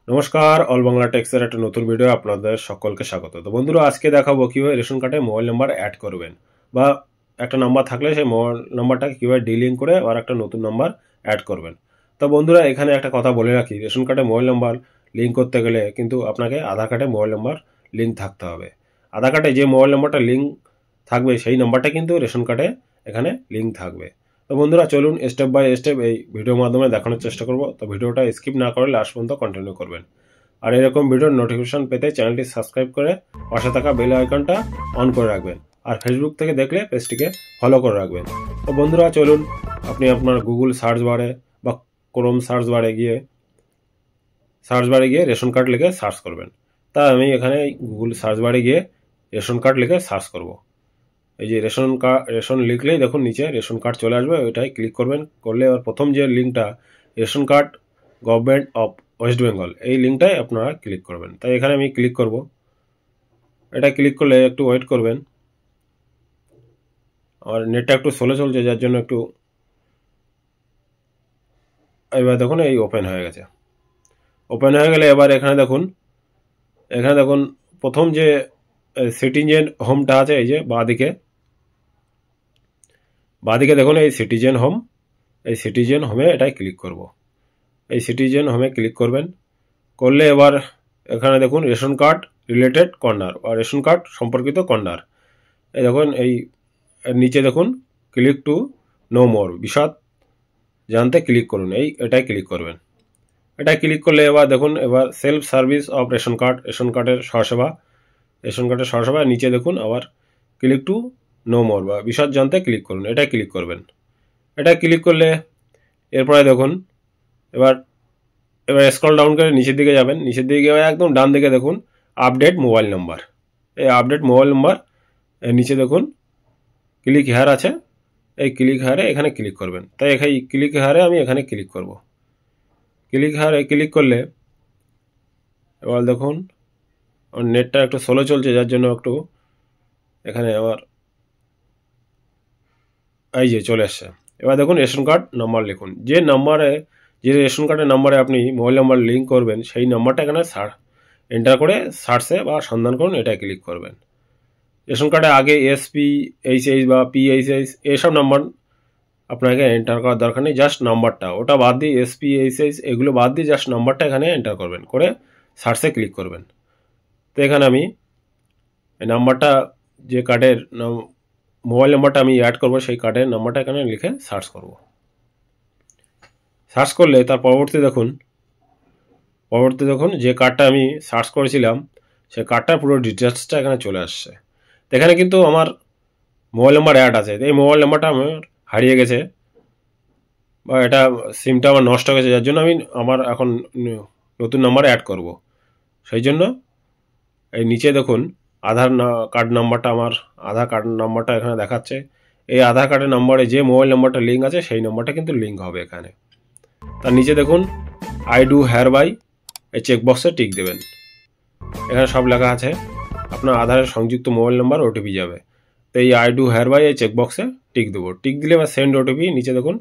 নমস্কার, অল বাংলা টেক্সের একটা নতুন ভিডিও আপনাদের সকলকে স্বাগত। তো বন্ধুরা, আজকে দেখাবো কিভাবে রেশন কার্ডে মোবাইল নাম্বার অ্যাড করবেন, বা একটা নাম্বার থাকলে সেই মোবাইল নাম্বারটাকে কীভাবে ডিলিঙ্ক করে আবার একটা নতুন নাম্বার অ্যাড করবেন। তো বন্ধুরা, এখানে একটা কথা বলে রাখি, রেশন কার্ডে মোবাইল নাম্বার লিঙ্ক করতে গেলে কিন্তু আপনাকে আধার কার্ডে মোবাইল নাম্বার লিঙ্ক থাকতে হবে। আধার কার্ডে যে মোবাইল নাম্বারটা লিঙ্ক থাকবে সেই নাম্বারটা কিন্তু রেশন কার্ডে এখানে লিঙ্ক থাকবে। তো বন্ধুরা, চলুন স্টেপ বাই স্টেপ এই ভিডিওর মাধ্যমে দেখানোর চেষ্টা করব। তো ভিডিওটা স্কিপ না করে লাস্ট পর্যন্ত কন্টিনিউ করবেন। আর এরকম ভিডিওর নোটিফিকেশন পেতে চ্যানেলটি সাবস্ক্রাইব করে পাশে থাকা বেল আইকনটা অন করে রাখবেন। আর ফেসবুক থেকে দেখলে পেজটিকে ফলো করে রাখবেন। তো বন্ধুরা, চলুন আপনি আপনার গুগল সার্চ বারে বা ক্রোম সার্চ বারে গিয়ে রেশন কার্ড লিখে সার্চ করবেন। তা আমি এখানে গুগল সার্চ বারে গিয়ে রেশন কার্ড লিখে সার্চ করব। এই যে রেশন লিখলেই দেখুন নিচে রেশন কার্ড চলে আসবে, ওইটাই ক্লিক করবেন। করলে এবার প্রথম যে লিঙ্কটা ration card government of West Bengal, এই লিঙ্কটাই আপনারা ক্লিক করবেন। তাই এখানে আমি ক্লিক করব। এটা ক্লিক করলে একটু ওয়েট করবেন। আর নেটটা একটু স্লো চলছে, যার জন্য একটু, এবার দেখুন এই ওপেন হয়ে গেছে। ওপেন হয়ে গেলে এবার এখানে দেখুন প্রথম যে সিটিজেন হোমটা আছে, এই যে বাঁদিকে দেখুন এই সিটিজেন হোম, এই সিটিজেন হোমে এটাই ক্লিক করব। এই সিটিজেন হোমে ক্লিক করবেন। করলে এবার এখানে দেখুন রেশন কার্ড রিলেটেড কর্নার বা রেশন কার্ড সম্পর্কিত কর্নার, এই দেখুন এই নিচে দেখুন ক্লিক টু নো মোর, বিশদ জানতে ক্লিক করুন, এটাই ক্লিক করবেন। এটা ক্লিক করলে এবার দেখুন এবার সেলফ সার্ভিস অফ রেশন কার্ডের সহসেবা নিচে দেখুন আবার ক্লিক টু নো মোর বা বিশদ জানতে ক্লিক করুন, এটাই ক্লিক করবেন। এটা ক্লিক করলে এরপরে দেখুন এবার স্ক্রল ডাউন করে নিচের দিকে যাবেন। নিচের দিকে একদম ডান দিকে দেখুন আপডেট মোবাইল নাম্বার, এই আপডেট মোবাইল নাম্বার নিচে দেখুন ক্লিক হেয়ার আছে, এই ক্লিক হেয়ারে এখানে ক্লিক করবেন। তাই এখানে ক্লিক হেয়ারে আমি এখানে ক্লিক করব। ক্লিক হেয়ারে ক্লিক করলে এবার দেখুন নেটটা একটু স্লো চলছে, যার জন্য একটু এখানে আবার এই যে চলে আসছে। এবার দেখুন রেশন কার্ড নাম্বার লিখুন, যে রেশন কার্ডের নাম্বারে আপনি মোবাইল নাম্বার লিঙ্ক করবেন সেই নাম্বারটা এখানে এন্টার করে সার্চে বা সন্ধান করুন, এটা ক্লিক করবেন। রেশন কার্ডে আগে SPHH বা PHH এইসব নাম্বার আপনাকে এন্টার করার দরকার নেই, জাস্ট নাম্বারটা, ওটা বাদ দিয়ে SPHH এগুলো বাদ দিয়ে জাস্ট নাম্বারটা এখানে এন্টার করবেন, করে সার্চে ক্লিক করবেন। তো এখানে আমি এই নাম্বারটা, যে কার্ডের মোবাইল নাম্বারটা আমি অ্যাড করবো সেই কার্ডের নাম্বারটা এখানে লিখে সার্চ করব। সার্চ করলে তার পরবর্তী দেখুন যে কার্ডটা আমি সার্চ করেছিলাম সেই কার্ডটার পুরো ডিটেলসটা এখানে চলে আসছে। এখানে কিন্তু আমার মোবাইল নাম্বার অ্যাড আছে, এই মোবাইল নাম্বারটা আমার হারিয়ে গেছে বা এটা সিমটা আমার নষ্ট হয়ে গেছে, যার জন্য আমি আমার এখন নতুন নাম্বার অ্যাড করব। সেই জন্য এই নিচে দেখুন আধার কার্ড নাম্বারটা এখানে দেখাচ্ছে। এই আধার কার্ডের নাম্বারে যে মোবাইল নাম্বারটা লিঙ্ক আছে সেই নাম্বারটা কিন্তু লিঙ্ক হবে এখানে। তার নিচে দেখুন আই ডু হেয়ার বাই, এই চেকবক্সে টিক দেবেন। এখানে সব লেখা আছে, আপনার আধারের সংযুক্ত মোবাইল নাম্বার OTP যাবে। তো এই আই ডু হেয়ার বাই এই চেকবক্সে টিক দেবো। টিক দিলে বা সেন্ড OTP, নিচে দেখুন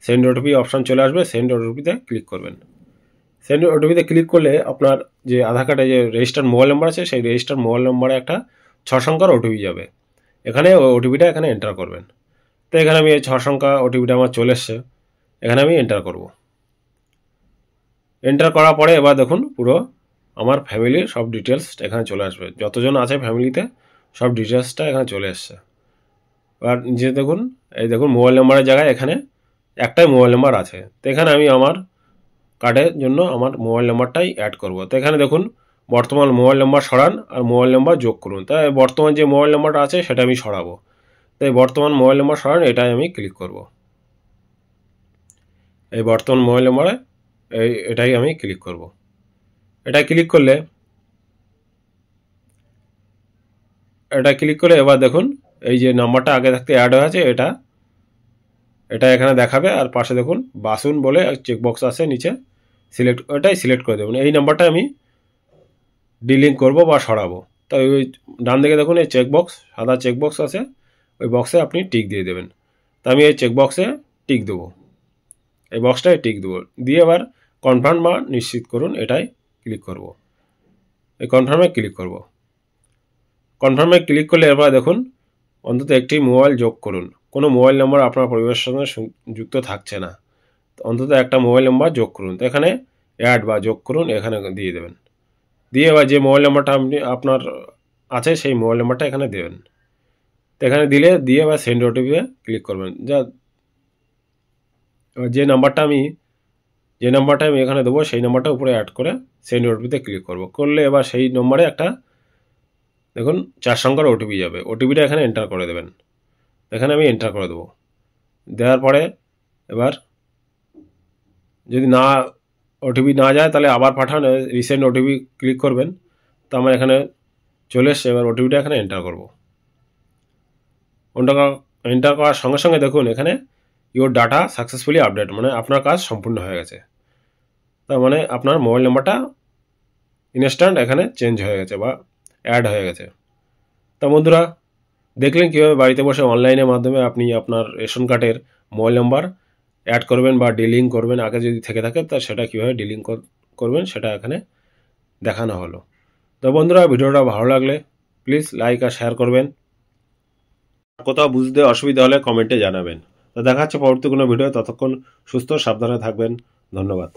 সেন্ড OTP অপশান চলে আসবে, সেন্ড OTPতে ক্লিক করবেন। সেন্ড OTPতে ক্লিক করলে আপনার যে আধার কার্ডে যে রেজিস্টার্ড মোবাইল নাম্বার আছে সেই রেজিস্টার্ড মোবাইল নাম্বারে একটা 6 সংখ্যার OTP যাবে, এখানে OTPটা এখানে এন্টার করবেন। তো এখানে আমি এই 6 সংখ্যা OTPটা আমার চলে এসছে, এখানে আমি এন্টার করব। এন্টার করার পরে এবার দেখুন পুরো আমার ফ্যামিলির সব ডিটেলস এখানে চলে আসবে, যতজন আছে ফ্যামিলিতে সব ডিটেলসটা এখানে চলে এসছে। আর নিচে দেখুন এই দেখুন মোবাইল নাম্বারের জায়গায় এখানে একটাই মোবাইল নাম্বার আছে। তো এখানে আমি আমার কার্ডের জন্য আমার মোবাইল নাম্বারটাই অ্যাড করব। তো এখানে দেখুন বর্তমান মোবাইল নাম্বার সরান আর মোবাইল নাম্বার যোগ করুন। তাই বর্তমান যে মোবাইল নাম্বারটা আছে সেটা আমি সরাবো, তাই বর্তমান মোবাইল নাম্বার সরান এটাই আমি ক্লিক করব। এই বর্তমান মোবাইল নাম্বারে এটাই আমি ক্লিক করব। এটা ক্লিক করলে এবার দেখুন এই যে নাম্বারটা আগে থাকতে অ্যাড হয়ে আছে এটা এখানে দেখাবে। আর পাশে দেখুন বাসুন বলে চেকবক্স আছে নিচে, ওটাই সিলেক্ট করে দেবেন। এই নাম্বারটা আমি ডিলিঙ্ক করব বা সরাবো। তাই ওই ডান দিকে দেখুন এই চেকবক্স, সাদা চেকবক্স আছে, ওই বক্সে আপনি টিক দিয়ে দেবেন। তা আমি এই চেকবক্সে টিক দেবো, এই বক্সটায় টিক দেবো, দিয়ে এবার কনফার্ম বা নিশ্চিত করুন, এটাই ক্লিক করব, এই কনফার্মে ক্লিক করব। কনফার্মে ক্লিক করলে এরপর দেখুন অন্তত একটি মোবাইল যোগ করুন। কোনো মোবাইল নম্বর আপনার পরিবারের সঙ্গে যুক্ত থাকছে না, অন্তত একটা মোবাইল নাম্বার যোগ করুন। তো এখানে অ্যাড বা যোগ করুন এখানে দিয়ে দেবেন। দিয়ে এবার যে মোবাইল নাম্বারটা আপনার আছে সেই মোবাইল নাম্বারটা এখানে দেবেন। তো এখানে দিয়ে এবার সেন্ড ওটিপিতে ক্লিক করবেন। যে নাম্বারটা আমি এখানে দেবো সেই নাম্বারটা উপরে অ্যাড করে সেন্ড ওটিপিতে ক্লিক করলে এবার সেই নম্বরে একটা দেখুন 4 সংখ্যার ওটিপি যাবে। ওটিপিটা এখানে এন্টার করে দেবেন। এখানে আমি এন্টার করে দেবো। দেওয়ার পরে এবার যদি ওটিপি না যায় তাহলে আবার পাঠান, রিসেন্ট ওটিপি ক্লিক করবেন। তো আমার এখানে চলে এসছে। এবার ওটিপিটা এখানে এন্টার করব। এন্টার করার সঙ্গে সঙ্গে দেখুন এখানে ইওর ডাটা সাকসেসফুলি আপডেট, মানে আপনার কাজ সম্পূর্ণ হয়ে গেছে। তার মানে আপনার মোবাইল নাম্বারটা ইনস্ট্যান্ট এখানে চেঞ্জ হয়ে গেছে বা অ্যাড হয়ে গেছে। তা বন্ধুরা দেখলেন কীভাবে বাড়িতে বসে অনলাইনের মাধ্যমে আপনি আপনার রেশন কার্ডের মোবাইল নাম্বার অ্যাড করবেন বা ডিলিং করবেন। আগে যদি থেকে থাকে তা সেটা কীভাবে ডিলিং করবেন সেটা এখানে দেখানো হলো। তো বন্ধুরা ভিডিওটা ভালো লাগলে প্লিজ লাইক আর শেয়ার করবেন। কোথাও বুঝতে অসুবিধা হলে কমেন্টে জানাবেন। তো দেখা হচ্ছে পরবর্তী কোনো ভিডিও। ততক্ষণ সুস্থ সাবধানে থাকবেন। ধন্যবাদ।